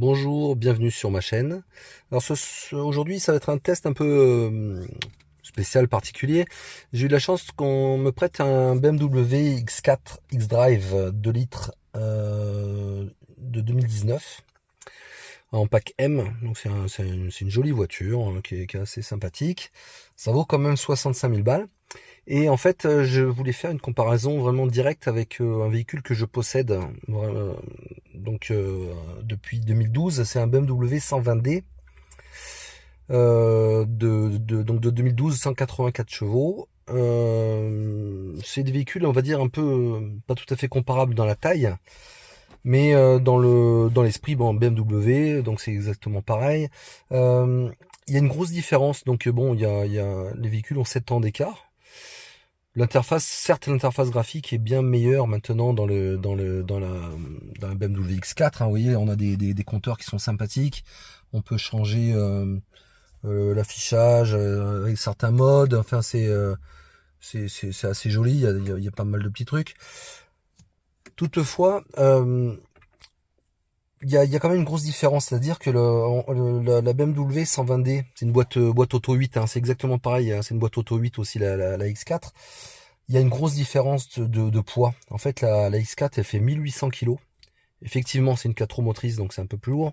Bonjour, bienvenue sur ma chaîne. Alors aujourd'hui ça va être un test un peu spécial, particulier. J'ai eu la chance qu'on me prête un BMW X4 X-Drive 2 litres de 2019 en pack M. Donc c'est une jolie voiture hein, qui est assez sympathique. Ça vaut quand même 65 000 balles. Et en fait, je voulais faire une comparaison vraiment directe avec un véhicule que je possède depuis 2012. C'est un BMW 120D donc de 2012, 184 chevaux. C'est des véhicules, on va dire, un peu pas tout à fait comparables dans la taille, mais dans l'esprit, bon, BMW, donc c'est exactement pareil. Il y a une grosse différence, donc bon, les véhicules ont 7 ans d'écart. L'interface, certes, l'interface graphique est bien meilleure maintenant dans la BMW X4. Hein, vous voyez, on a des compteurs qui sont sympathiques. On peut changer l'affichage avec certains modes. Enfin, c'est assez joli. Il y a pas mal de petits trucs. Toutefois, il y a quand même une grosse différence, c'est-à-dire que la BMW 120D, c'est une boîte auto 8, hein, c'est exactement pareil, hein, c'est une boîte auto 8 aussi la X4. Il y a une grosse différence de poids. En fait, la X4, elle fait 1800 kg. Effectivement, c'est une 4 roues motrices, donc c'est un peu plus lourd.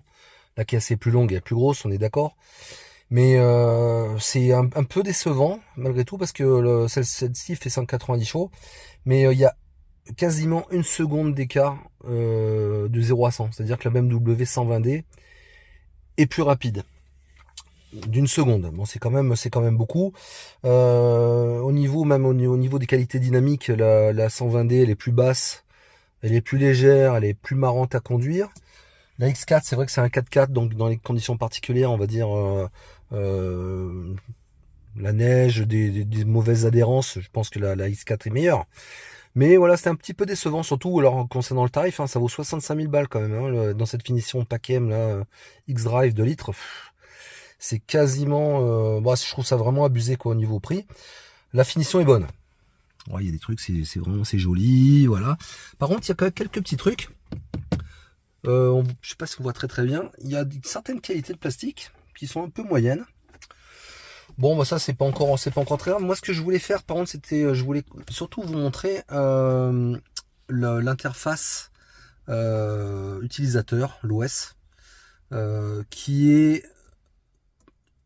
La caisse est plus longue et plus grosse, on est d'accord. Mais c'est un peu décevant, malgré tout, parce que celle-ci fait 190 chevaux. Mais il y a quasiment une seconde d'écart de 0 à 100. C'est-à-dire que la BMW 120D est plus rapide d'une seconde. Bon, c'est quand même beaucoup. Au niveau des qualités dynamiques, la 120D elle est plus basse, elle est plus légère, elle est plus marrante à conduire. La X4, c'est vrai que c'est un 4x4, donc dans les conditions particulières, on va dire la neige, des mauvaises adhérences, je pense que la X4 est meilleure. Mais voilà, c'était un petit peu décevant, surtout alors concernant le tarif, hein, ça vaut 65 000 balles quand même, hein, dans cette finition pack M là, X-Drive 2 litres. C'est quasiment, je trouve ça vraiment abusé quoi au niveau prix. La finition est bonne. Ouais, il y a des trucs, c'est joli, voilà. Par contre, il y a quand même quelques petits trucs. Je sais pas si on voit très bien. Il y a certaines qualités de plastique qui sont un peu moyennes. Bon, bah ça c'est pas encore très grave. Moi, ce que je voulais faire, par contre, c'était, je voulais surtout vous montrer l'interface utilisateur, l'OS, qui est,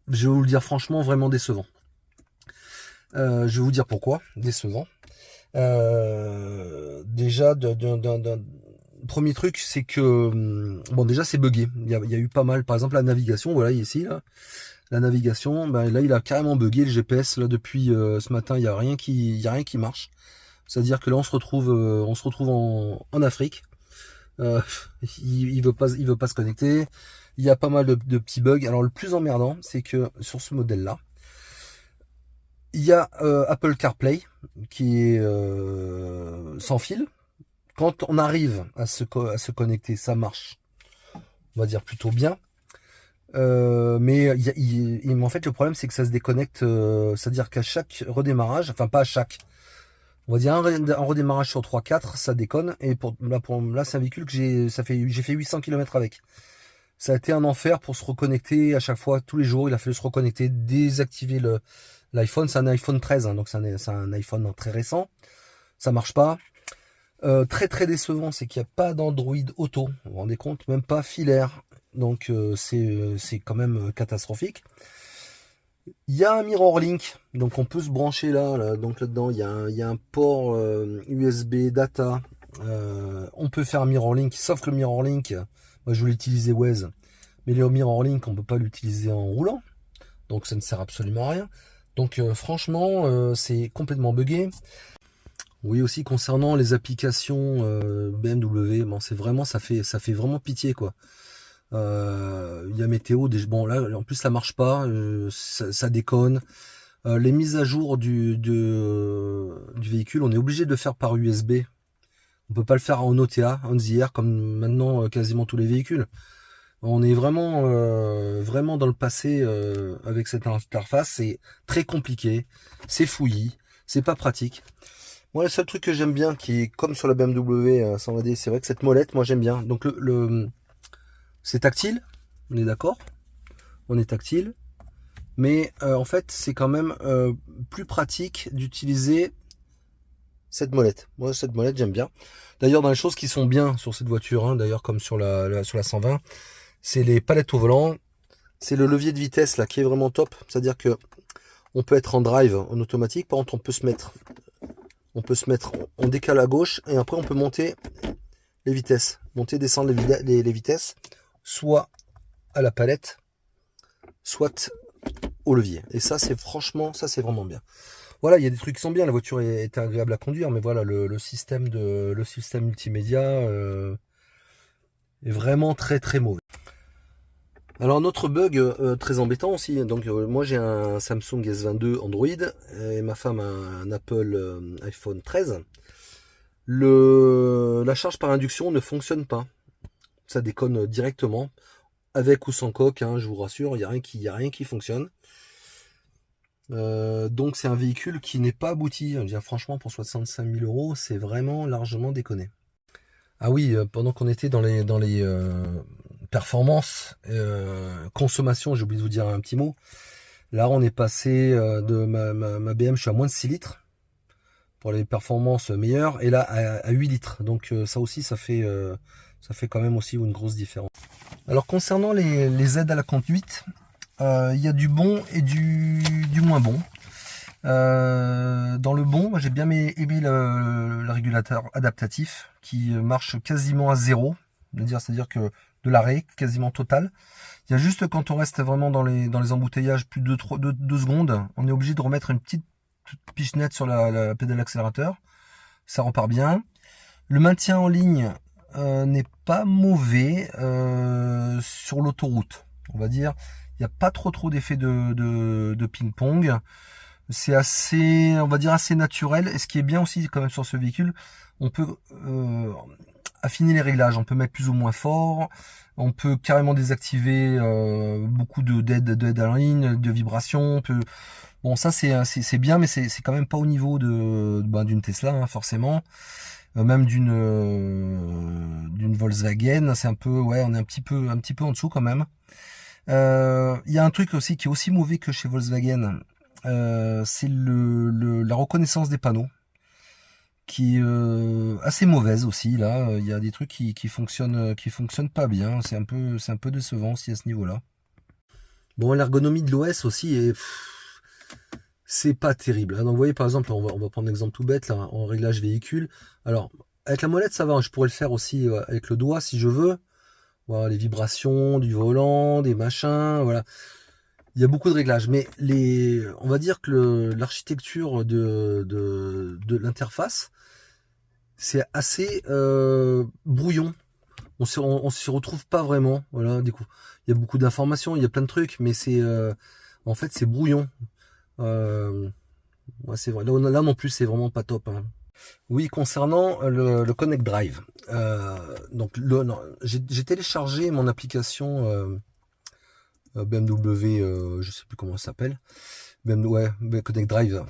je vais vous le dire franchement, vraiment décevant. Je vais vous dire pourquoi décevant. Déjà, d'un premier truc, c'est que bon, déjà c'est buggé. Il y a eu pas mal, par exemple la navigation. Voilà, ici là. La navigation, ben là il a carrément bugué le GPS là depuis ce matin, il y a rien qui marche. C'est-à-dire que là on se retrouve en Afrique. Il veut pas se connecter. Il y a pas mal de petits bugs. Alors le plus emmerdant, c'est que sur ce modèle-là, il y a Apple CarPlay qui est sans fil. Quand on arrive à se connecter, ça marche, on va dire plutôt bien. Mais en fait le problème c'est que ça se déconnecte, c'est-à-dire qu'à chaque redémarrage, enfin pas à chaque, on va dire un redémarrage sur 3-4, ça déconne. Et là c'est un véhicule que j'ai fait 800 km avec. Ça a été un enfer pour se reconnecter à chaque fois, tous les jours. Il a fallu se reconnecter, désactiver l'iPhone. C'est un iPhone 13, hein, donc c'est un iPhone très récent. Ça marche pas. Très décevant, c'est qu'il n'y a pas d'Android Auto. Vous vous rendez compte, même pas filaire. Donc c'est quand même catastrophique. Il y a un MirrorLink, donc on peut se brancher là donc là-dedans il y a un port USB data. On peut faire un MirrorLink, sauf que le MirrorLink, moi je voulais utiliser Waze, mais le MirrorLink on peut pas l'utiliser en roulant, donc ça ne sert absolument à rien. Donc franchement c'est complètement buggé. Oui, aussi concernant les applications BMW, bon c'est vraiment ça fait vraiment pitié quoi. Il y a météo, bon là en plus ça marche pas, ça déconne. Les mises à jour du véhicule, on est obligé de le faire par USB. On peut pas le faire en OTA, on the air, comme maintenant quasiment tous les véhicules. On est vraiment dans le passé avec cette interface. C'est très compliqué, c'est fouillis, c'est pas pratique. Moi, le seul truc que j'aime bien, qui est comme sur la BMW 120D, c'est vrai que cette molette, moi j'aime bien. Donc C'est tactile, on est d'accord, on est tactile, mais en fait c'est quand même plus pratique d'utiliser cette molette. Moi cette molette j'aime bien. D'ailleurs dans les choses qui sont bien sur cette voiture, hein, d'ailleurs comme sur sur la 120, c'est les palettes au volant, c'est le levier de vitesse là qui est vraiment top. C'est-à-dire que on peut être en drive, en automatique, par contre on peut se mettre on décale à gauche et après on peut monter les vitesses, monter, descendre les vitesses, soit à la palette, soit au levier. Et ça c'est franchement, ça c'est vraiment bien. Voilà, il y a des trucs qui sont bien, la voiture est agréable à conduire, mais voilà, le système multimédia est vraiment très très mauvais. Alors notre bug très embêtant aussi, donc moi j'ai un Samsung S22 Android et ma femme a un Apple iPhone 13. La charge par induction ne fonctionne pas, ça déconne directement, avec ou sans coque, hein, je vous rassure, il n'y a rien qui fonctionne. Donc c'est un véhicule qui n'est pas abouti. Je veux dire, franchement pour 65 000 euros c'est vraiment largement déconné. Ah oui, pendant qu'on était dans les performances, consommation, j'ai oublié de vous dire un petit mot. Là on est passé de ma BM, je suis à moins de 6 litres pour les performances meilleures, et là à 8 litres. Donc ça aussi ça fait quand même aussi une grosse différence. Alors concernant les aides à la conduite, il y a du bon et du moins bon. Dans le bon, moi j'ai bien aimé le régulateur adaptatif qui marche quasiment à zéro, c'est-à-dire que de l'arrêt quasiment total. Il y a juste quand on reste vraiment dans les embouteillages plus de 2 secondes, on est obligé de remettre une petite pichenette sur la pédale d'accélérateur. Ça repart bien. Le maintien en ligne n'est pas mauvais sur l'autoroute, on va dire. Il n'y a pas trop d'effet de ping-pong. C'est assez, on va dire, assez naturel. Et ce qui est bien aussi quand même sur ce véhicule, on peut affiner les réglages. On peut mettre plus ou moins fort. On peut carrément désactiver beaucoup d'aide à la ligne, de vibrations. Bon, ça c'est bien, mais c'est quand même pas au niveau d'une Tesla, hein, forcément. Même d'une Volkswagen. C'est un peu, ouais, on est un petit peu en dessous quand même. Il y a un truc aussi qui est aussi mauvais que chez Volkswagen, c'est la reconnaissance des panneaux qui est assez mauvaise aussi. Là il y a des trucs qui fonctionnent pas bien, c'est un peu décevant aussi à ce niveau là. Bon, l'ergonomie de l'OS aussi c'est pas terrible, hein. Donc vous voyez par exemple, on va prendre un exemple tout bête là, en réglage véhicule. Alors avec la molette ça va, je pourrais le faire aussi avec le doigt si je veux. Voilà, les vibrations du volant, des machins, voilà. Il y a beaucoup de réglages, mais on va dire que l'architecture de l'interface, c'est assez brouillon. On s'y retrouve pas vraiment. Voilà, du coup, il y a beaucoup d'informations, il y a plein de trucs, mais en fait, c'est brouillon. Ouais, c'est vrai. Là non plus, c'est vraiment pas top, hein. Oui, concernant le Connect Drive, donc j'ai téléchargé mon application BMW, je sais plus comment ça s'appelle, BMW, ouais, Connect Drive.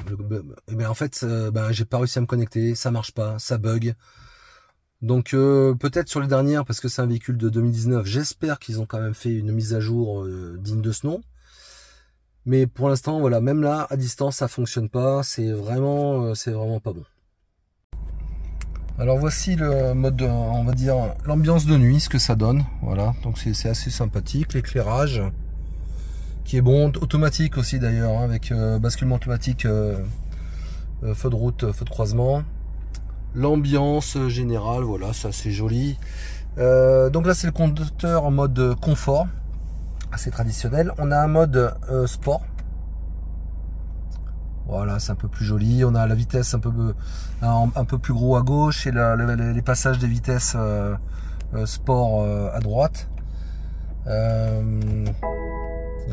Mais en fait, j'ai pas réussi à me connecter, ça marche pas, ça bug. Donc peut-être sur les dernières, parce que c'est un véhicule de 2019, j'espère qu'ils ont quand même fait une mise à jour digne de ce nom. Mais pour l'instant, voilà, même là, à distance, ça fonctionne pas, c'est vraiment pas bon. Alors voici le mode, on va dire, l'ambiance de nuit, ce que ça donne. Voilà, donc c'est assez sympathique. L'éclairage qui est bon, automatique aussi d'ailleurs, hein, avec basculement automatique, feu de route, feu de croisement. L'ambiance générale, voilà, c'est assez joli. Donc là c'est le conducteur en mode confort, assez traditionnel. On a un mode sport. Voilà, c'est un peu plus joli. On a la vitesse un peu plus gros à gauche et les passages des vitesses sport à droite. Là,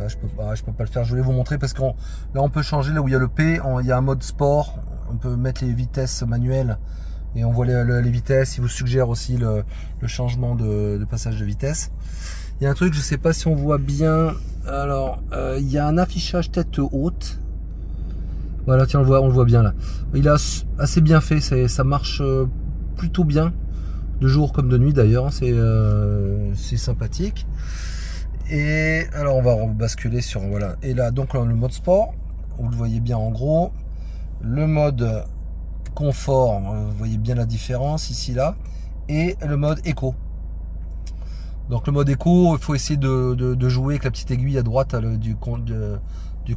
je peux pas le faire. Je voulais vous montrer parce que là on peut changer. Là où il y a le P, il y a un mode sport. On peut mettre les vitesses manuelles et on voit les vitesses. Il vous suggère aussi le changement de passage de vitesse. Il y a un truc, je sais pas si on voit bien. Alors, il y a un affichage tête haute. Voilà, tiens, on le voit bien là. Il est assez bien fait, ça marche plutôt bien. de jour comme de nuit d'ailleurs, c'est sympathique. Et alors on va basculer sur, voilà, et là donc le mode sport, vous le voyez bien en gros, le mode confort, vous voyez bien la différence ici là, et le mode éco. Donc le mode éco, il faut essayer de jouer avec la petite aiguille à droite du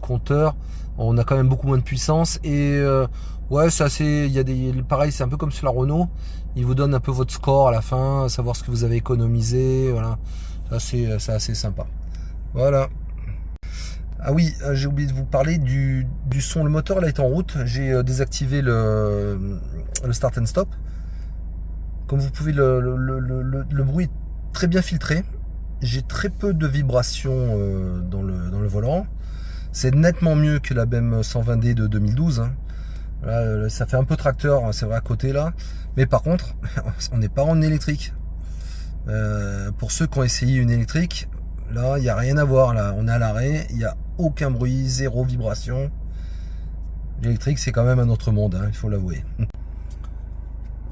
compteur. On a quand même beaucoup moins de puissance et ouais, c'est assez, il y a pareil, c'est un peu comme sur la Renault, il vous donne un peu votre score à la fin, savoir ce que vous avez économisé, voilà, c'est assez sympa. Voilà. Ah oui, j'ai oublié de vous parler du son. Le moteur là est en route, j'ai désactivé le start and stop. Comme vous pouvez, le bruit est très bien filtré. J'ai très peu de vibrations dans le volant. C'est nettement mieux que la BM 120D de 2012. Hein. Là, ça fait un peu tracteur, c'est vrai à côté là. Mais par contre, on n'est pas en électrique. Pour ceux qui ont essayé une électrique, là, il n'y a rien à voir. Là, on est à l'arrêt, il n'y a aucun bruit, zéro vibration. L'électrique, c'est quand même un autre monde, hein, il faut l'avouer.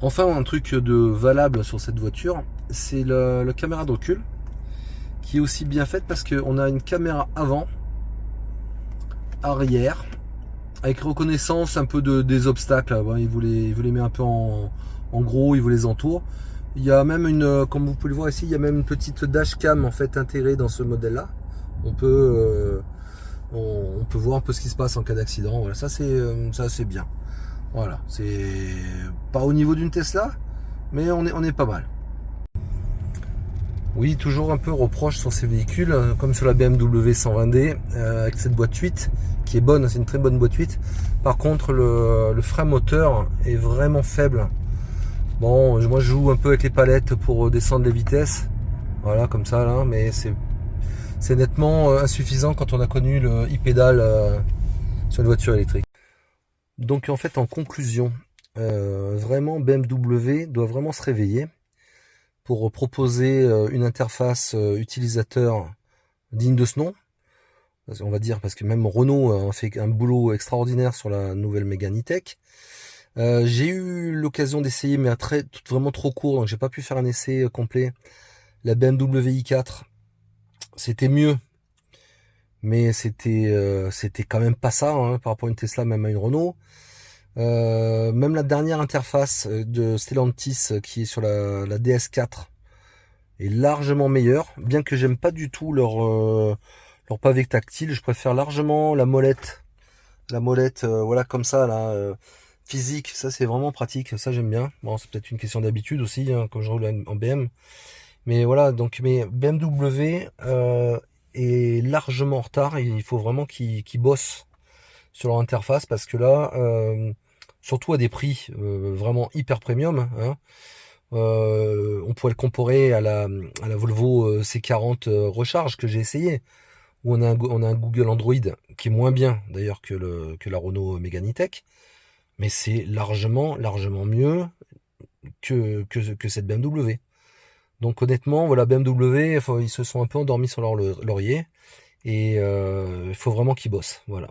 Enfin, un truc de valable sur cette voiture, c'est la caméra de recul, qui est aussi bien faite parce qu'on a une caméra avant, arrière, avec reconnaissance un peu des obstacles. Bon, il vous les met un peu en gros, il vous les entoure. Il y a même une, comme vous pouvez le voir ici, il y a même une petite dashcam en fait intégrée dans ce modèle-là. On peut voir un peu ce qui se passe en cas d'accident. Voilà, ça c'est bien. Voilà, c'est pas au niveau d'une Tesla, mais on est pas mal. Oui, toujours un peu reproche sur ces véhicules, comme sur la BMW 120D, avec cette boîte 8, qui est bonne, c'est une très bonne boîte 8. Par contre, le frein moteur est vraiment faible. Bon, moi je joue un peu avec les palettes pour descendre les vitesses, voilà, comme ça, là, mais c'est nettement insuffisant quand on a connu le e-pédale sur une voiture électrique. Donc en fait, en conclusion, vraiment BMW doit vraiment se réveiller pour proposer une interface utilisateur digne de ce nom. On va dire, parce que même Renault a fait un boulot extraordinaire sur la nouvelle Mégane E-Tech. J'ai eu l'occasion d'essayer, mais vraiment trop court, donc j'ai pas pu faire un essai complet. La BMW i4, c'était mieux, mais c'était quand même pas ça, hein, par rapport à une Tesla, même à une Renault. Même la dernière interface de Stellantis qui est sur la DS4 est largement meilleure, bien que j'aime pas du tout leur pavé tactile. Je préfère largement la molette, voilà, comme ça là, physique. Ça c'est vraiment pratique, ça j'aime bien. Bon, c'est peut-être une question d'habitude aussi, hein, quand je roule en BM, mais voilà. Donc mais BMW est largement en retard et il faut vraiment qu'ils bossent sur leur interface, parce que là, surtout à des prix vraiment hyper premium, hein, on pourrait le comparer à la Volvo C40 Recharge que j'ai essayé, où on a un Google Android qui est moins bien d'ailleurs que la Renault Mégane E-Tech, mais c'est largement mieux que cette BMW. Donc honnêtement, voilà, BMW, ils se sont un peu endormis sur leur laurier, et il faut vraiment qu'ils bossent, voilà.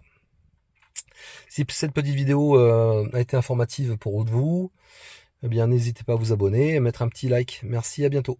Si cette petite vidéo a été informative pour vous, eh bien n'hésitez pas à vous abonner et à mettre un petit like. Merci, à bientôt.